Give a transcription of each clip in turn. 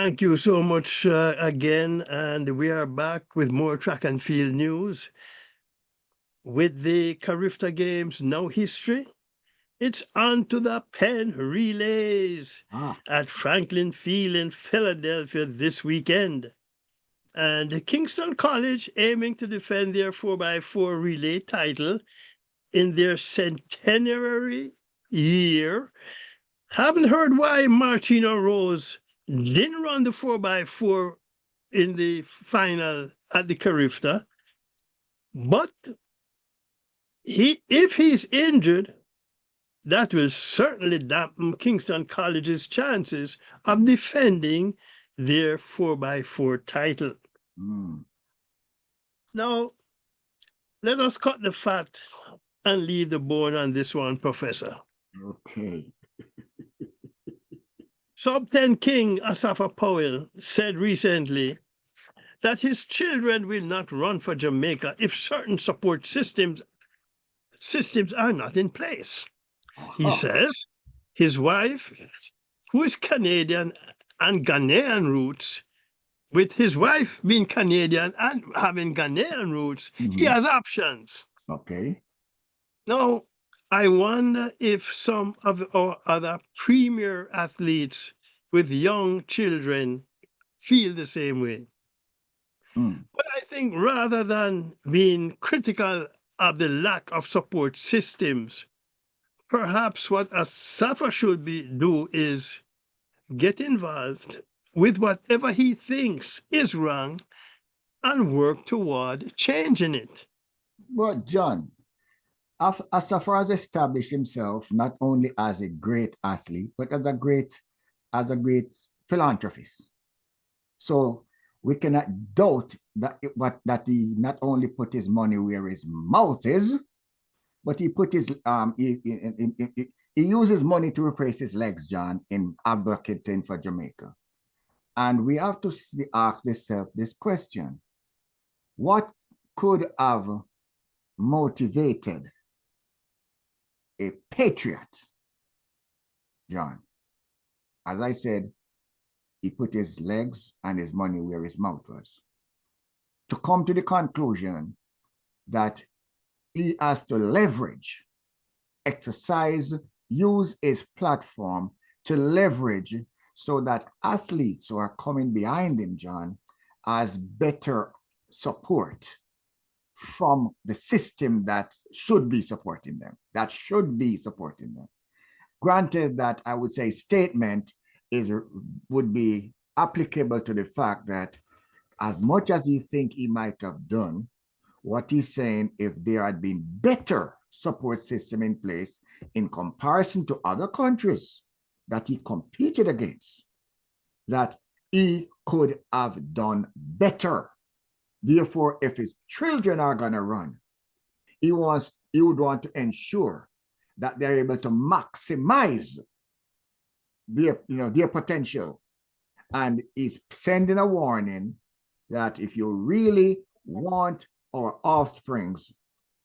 Thank you so much again. And we are back with more track and field news. With the Carifta Games now history, it's on to the Penn Relays at Franklin Field in Philadelphia this weekend. And Kingston College aiming to defend their 4x4 relay title in their centenary year. Haven't heard why Martino Rose didn't run the 4x4 in the final at the Carifta, but if he's injured, that will certainly dampen Kingston College's chances of defending their 4x4 title. Now, let us cut the fat and leave the bone on this one, Professor. Okay. Sub-10 King Asafa Powell said recently that his children will not run for Jamaica if certain support systems are not in place. He says his wife, who is Canadian and Ghanaian roots, with his wife being Canadian and having Ghanaian roots, he has options. Okay. Now, I wonder if some of our other premier athletes with young children feel the same way. But I think rather than being critical of the lack of support systems, perhaps what Asafa should do is get involved with whatever he thinks is wrong and work toward changing it. Well, John, Asafa has established himself not only as a great athlete, but as a great philanthropist. So we cannot doubt that he not only put his money where his mouth is, but he put his he uses money to replace his legs, John, in advocating for Jamaica. And we have to ask this question: what could have motivated a patriot, John? As I said, he put his legs and his money where his mouth was, to come to the conclusion that he has to leverage, exercise, use his platform to leverage so that athletes who are coming behind him, John, has better support from the system that should be supporting them, Granted that I would say statement would be applicable to the fact that as much as he think he might have done, what he's saying, if there had been better support system in place in comparison to other countries that he competed against, that he could have done better. Therefore, if his children are going to run, he would want to ensure that they're able to maximize their potential. And he's sending a warning that if you really want our offsprings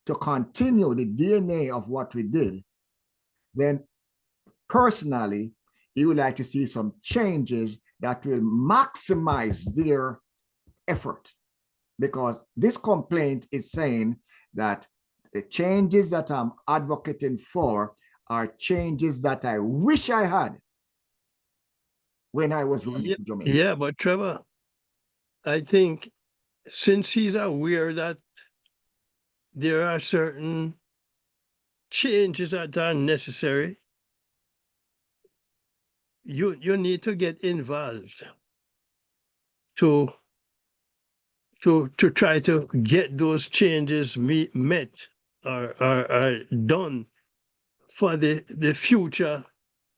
to continue the DNA of what we did, then personally, he would like to see some changes that will maximize their effort. Because this complaint is saying that the changes that I'm advocating for are changes that I wish I had when I was running Jamaica. Yeah, but Trevor, I think since he's aware that there are certain changes that are necessary, you need to get involved to try to get those changes met or done for the future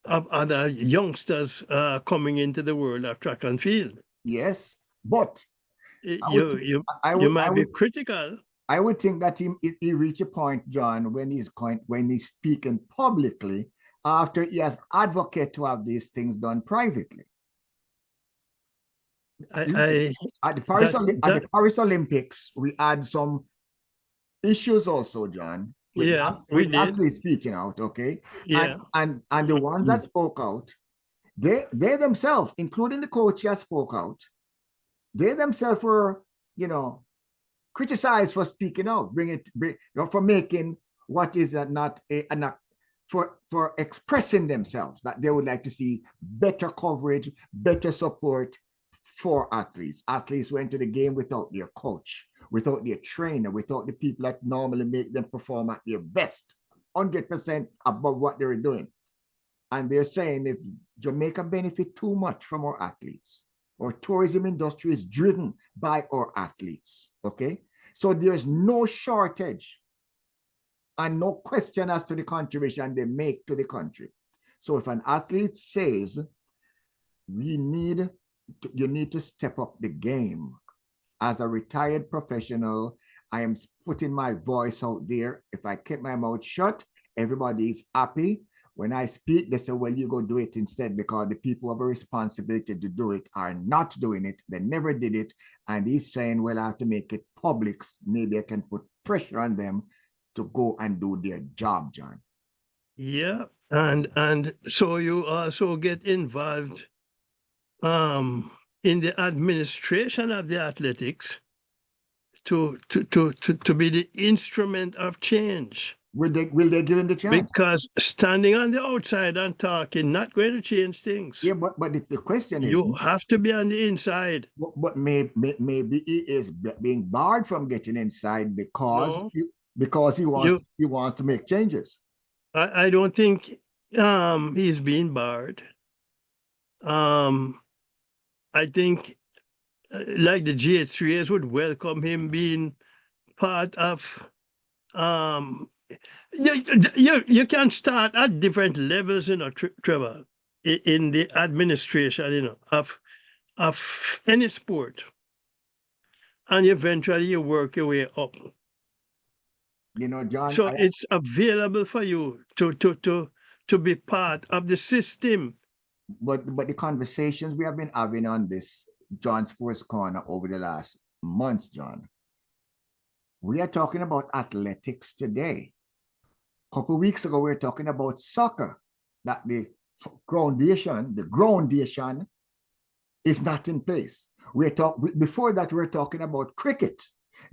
of other youngsters coming into the world of track and field. Yes, but you might be critical. I would think that he reached a point, John, when he's speaking publicly after he has advocated to have these things done privately. At the Paris Olympics, we had some issues also, John. We did. Actually speaking out, okay? Yeah. And the ones that spoke out, They themselves, including the coach that spoke out, they themselves were, criticized for speaking out, for making what is not for expressing themselves, that they would like to see better coverage, better support for athletes. Athletes went to the game without their coach, without their trainer, without the people that normally make them perform at their best, 100% above what they were doing. And they're saying if Jamaica benefit too much from our athletes, our tourism industry is driven by our athletes, okay? So there's no shortage and no question as to the contribution they make to the country. So if an athlete says, you need to step up the game. As a retired professional, I am putting my voice out there. If I keep my mouth shut, everybody's happy. When I speak, they say, well, you go do it instead, because the people who have a responsibility to do it are not doing it. They never did it. And he's saying, well, I have to make it public. Maybe I can put pressure on them to go and do their job, John. Yeah. And so you also get involved in the administration of the athletics to be the instrument of change. Will they give him the chance? Because standing on the outside and talking not going to change things. Yeah, but the question is, you have to be on the inside. But maybe he is being barred from getting inside because he wants to make changes. I don't think he's being barred. I think like the GH3s would welcome him being part of you can start at different levels, Trevor, in the administration, of any sport, and eventually you work your way up. John. So it's available for you to be part of the system. But the conversations we have been having on this John Sports Corner over the last months, John, we are talking about athletics today. A couple of weeks ago, we were talking about soccer, that the groundation is not in place. Before that, we were talking about cricket,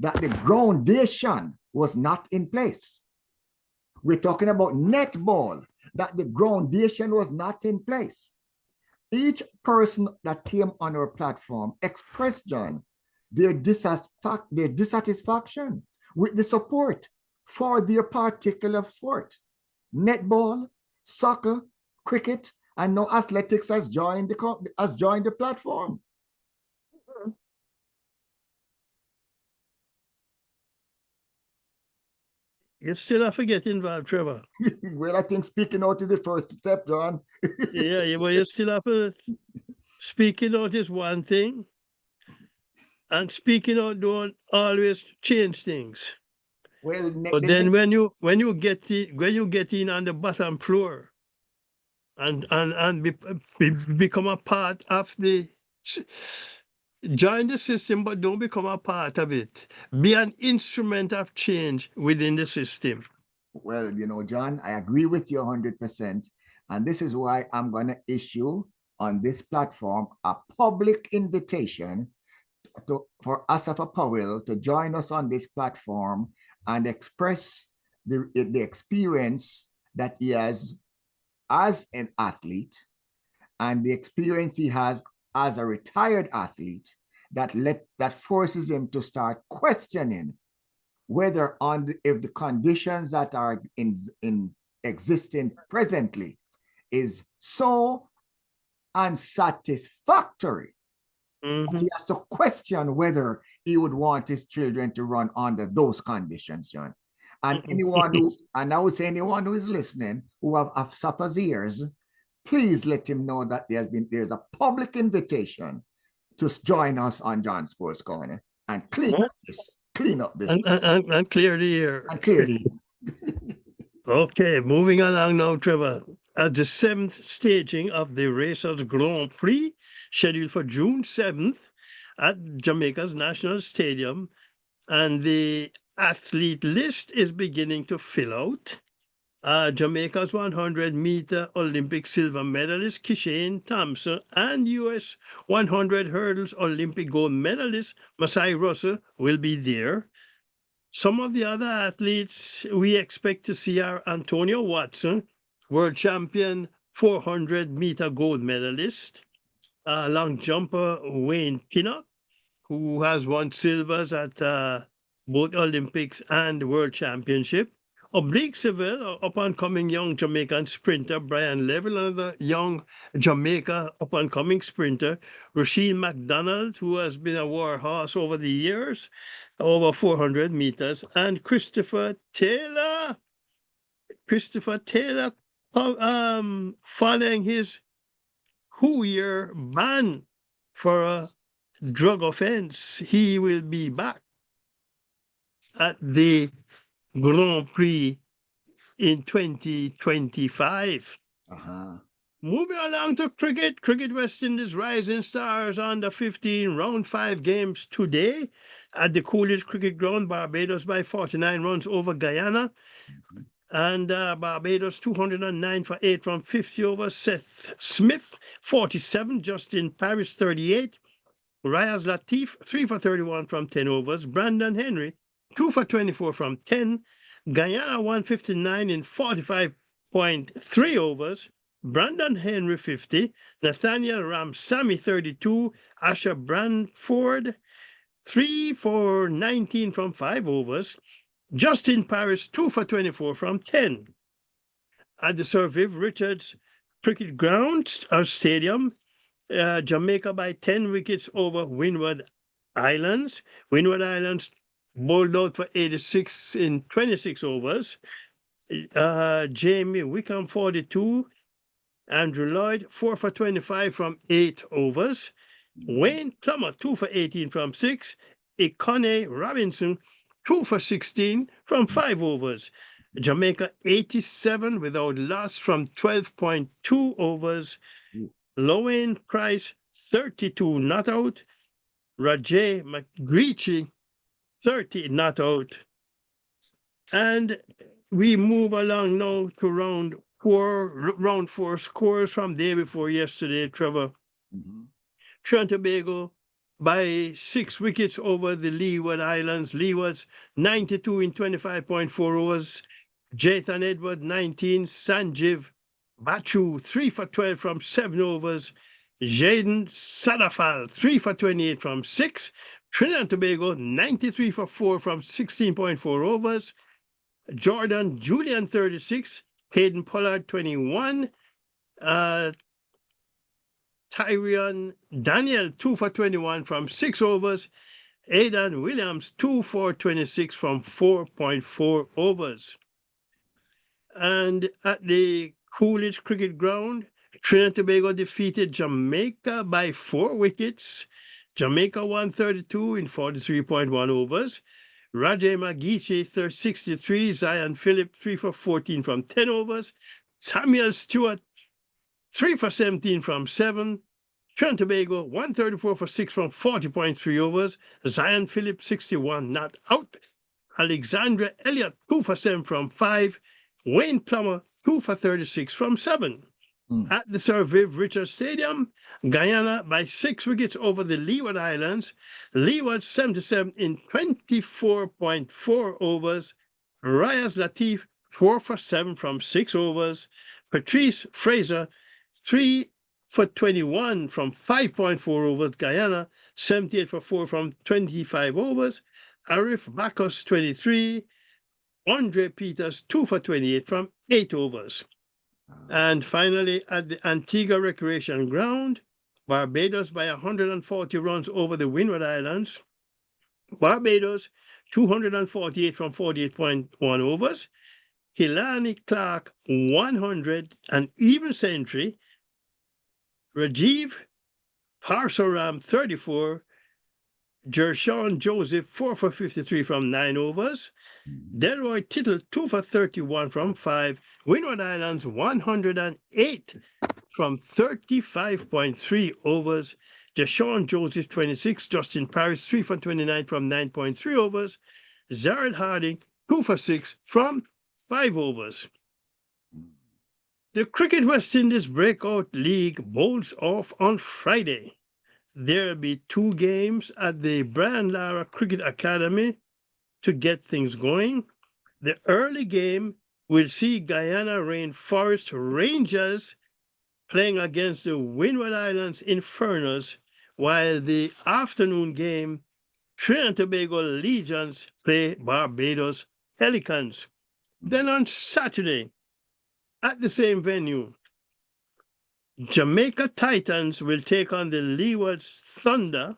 that the groundation was not in place. We're talking about netball, that the groundation was not in place. Each person that came on our platform expressed, John, their dissatisfaction with the support for their particular sport. Netball, soccer, cricket, and now athletics has joined the platform. You still have to get involved, Trevor. Well, I think speaking out is the first step, John. yeah, but you still have to. Speaking out is one thing, and speaking out don't always change things. Well, but then when you get in on the bottom floor, and become a part of the. Join the system, but don't become a part of it. Be an instrument of change within the system. Well, John, I agree with you 100%. And this is why I'm going to issue on this platform a public invitation for Asafa Powell to join us on this platform and express the experience that he has as an athlete and the experience he has as a retired athlete that forces him to start questioning whether if the conditions that are in existing presently is so unsatisfactory. Mm-hmm. He has to question whether he would want his children to run under those conditions, John. And I would say anyone who is listening who have Asafa's ears, please let him know that there's a public invitation to join us on John Sports Corner and clean up this and clear the air. And clear the air. Okay, moving along now, Trevor. At the 7th staging of the Racers Grand Prix, scheduled for June 7th at Jamaica's National Stadium, and the athlete list is beginning to fill out. Jamaica's 100-meter Olympic silver medalist Kishane Thompson and U.S. 100 hurdles Olympic gold medalist Masai Russell will be there. Some of the other athletes we expect to see are Antonio Watson, world champion 400-meter gold medalist, long jumper Wayne Pinnock, who has won silvers at both Olympics and World Championship. Oblique Seville, up-and-coming young Jamaican sprinter. Brian Level, another young Jamaica up-and-coming sprinter. Rasheed McDonald, who has been a war horse over the years, over 400 meters. And Christopher Taylor, following his 2-year ban for a drug offense, he will be back at the Grand Prix in 2025. Moving along to cricket. Cricket West Indies Rising Stars under 15 round 5 games today at the Coolidge Cricket Ground. Barbados by 49 runs over Guyana. And Barbados 209 for 8 from 50 overs. Seth Smith 47. Justin Paris 38. Riaz Latif 3 for 31 from 10 overs. Brandon Henry 2 for 24 from 10. Guyana 159 in 45.3 overs. Brandon Henry 50. Nathaniel Ramsamy 32. Asher Branford 3 for 19 from 5 overs. Justin Paris 2 for 24 from 10. At the Sir Viv Richards Cricket Ground or Stadium, Jamaica by 10 wickets over Windward Islands. Windward Islands bowled out for 86 in 26 overs. Jamie Wickham 42. Andrew Lloyd 4 for 25 from 8 overs. Wayne Plummer 2 for 18 from 6. Ikone Robinson 2 for 16 from 5 overs. Jamaica 87 without loss from 12.2 overs. Lowen Price 32 not out. Rajay McGreechy 30 not out. And we move along now to round 4 scores from day before yesterday, Trevor. Trinidad and Tobago by 6 wickets over the Leeward Islands. Leeward's 92 in 25.4 overs. Jathan Edward 19. Sanjiv Bachu 3 for 12 from 7 overs. Jaden Sadafal 3 for 28 from 6. Trinidad and Tobago 93 for 4 from 16.4 overs. Jordan Julian 36. Hayden Pollard 21. Tyrion Daniel 2 for 21 from 6 overs. Aidan Williams 2 for 26 from 4.4 overs. And at the Coolidge Cricket Ground, Trinidad and Tobago defeated Jamaica by 4 wickets. Jamaica 132 in 43.1 overs. Rajay Magichi 63, Zion Phillip 3 for 14 from 10 overs. Samuel Stewart 3 for 17 from 7. Trinidad and Tobago 134 for 6 from 40.3 overs. Zion Phillip 61 not out. Alexandra Elliott 2 for 7 from 5. Wayne Plummer 2 for 36 from 7. At the Sir Viv Richards Stadium, Guyana by 6 wickets over the Leeward Islands. Leeward 77 in 24.4 overs. Riaz Latif 4 for 7 from 6 overs. Patrice Fraser 3 for 21 from 5.4 overs. Guyana 78 for 4 from 25 overs. Arif Bacchus 23. Andre Peters 2 for 28 from 8 overs. And finally, at the Antigua Recreation Ground, Barbados by 140 runs over the Windward Islands. Barbados 248 from 48.1 overs. Hilani Clark 100, an even century. Rajiv Parsaram 34. Jershawn Joseph 4 for 53 from 9 overs. Delroy Tittle 2 for 31 from 5. Windward Islands 108 from 35.3 overs. Jershawn Joseph 26. Justin Paris 3 for 29 from 9.3 overs. Zared Harding 2 for 6 from 5 overs. The Cricket West Indies Breakout League bowls off on Friday. There'll be 2 games at the Brian Lara Cricket Academy to get things going. The early game will see Guyana Rainforest Rangers playing against the Windward Islands Infernos, while the afternoon game, Trinidad and Tobago Legions play Barbados Pelicans. Then on Saturday, at the same venue, Jamaica Titans will take on the Leeward Thunder.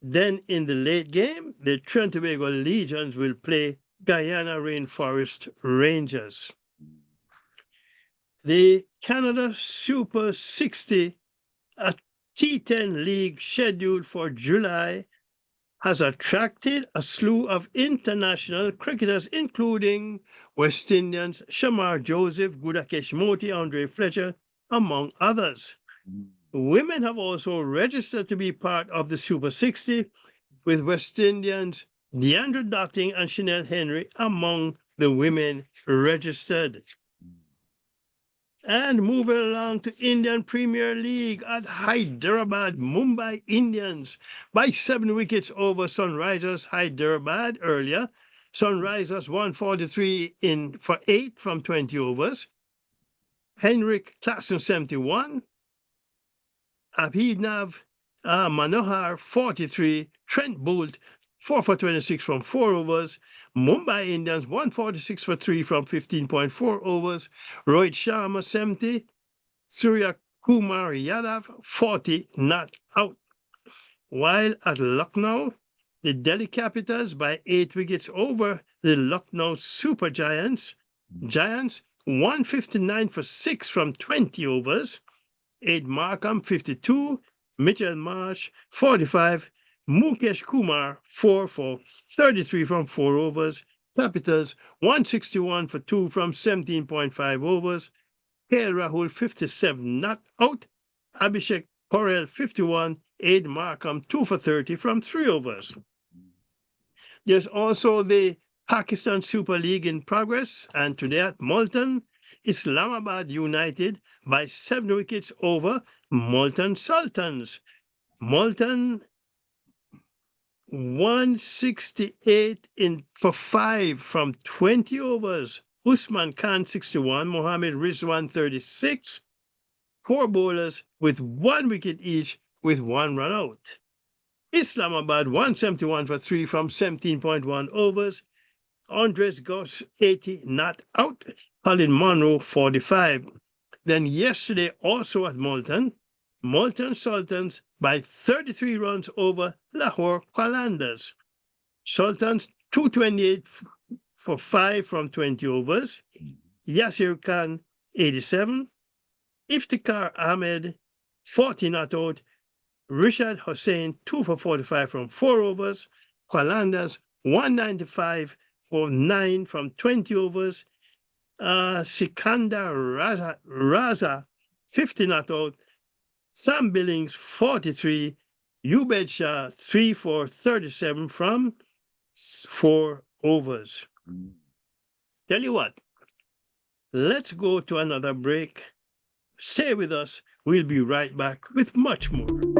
Then in the late game, the Trinidad and Tobago Legions will play Guyana Rainforest Rangers. The Canada Super 60, a T10 league scheduled for July, has attracted a slew of international cricketers, including West Indians Shamar Joseph, Gudakesh Moti, Andre Fletcher, among others. Women have also registered to be part of the Super 60, with West Indians Deandra Dotting and Chanel Henry among the women registered. And moving along to Indian Premier League at Hyderabad, Mumbai Indians by 7 wickets over Sunrisers Hyderabad earlier. Sunrisers 143 for 8 from 20 overs. Henrik Klassen 71. Abhinav Manohar 43. Trent Boult 4 for 26 from 4 overs. Mumbai Indians 146 for 3 from 15.4 overs. Rohit Sharma 70. Surya Kumar Yadav 40 not out. While at Lucknow, the Delhi Capitals by 8 wickets over the Lucknow Super Giants. Giants 159 for 6 from 20 overs. Aid Markham 52. Mitchell Marsh 45. Mukesh Kumar 4 for 33 from 4 overs. Capitals 161 for 2 from 17.5 overs. KL Rahul 57 not out. Abhishek Porel 51. Aid Markham 2 for 30 from 3 overs. There's also the Pakistan Super League in progress, and today at Multan, Islamabad United by 7 wickets over Multan Sultans. Multan 168 for 5 from 20 overs. Usman Khan 61, Mohammed Rizwan 36. 4 bowlers with 1 wicket each with 1 run out. Islamabad 171 for 3 from 17.1 overs. Andres Goss 80 not out. Colin Monroe 45. Then yesterday also at Multan, Multan Sultans by 33 runs over Lahore Qalandars. Sultans 228 for 5 from 20 overs. Yasir Khan 87. Iftikhar Ahmed 40 not out. Rishad Hussain 2 for 45 from 4 overs. Qalandars 195 for 9 from 20 overs. Sikandar Raza 50 not out. Sam Billings 43. Ubed Shah 3 for 37 from 4 overs. Tell you what, let's go to another break. Stay with us. We'll be right back with much more.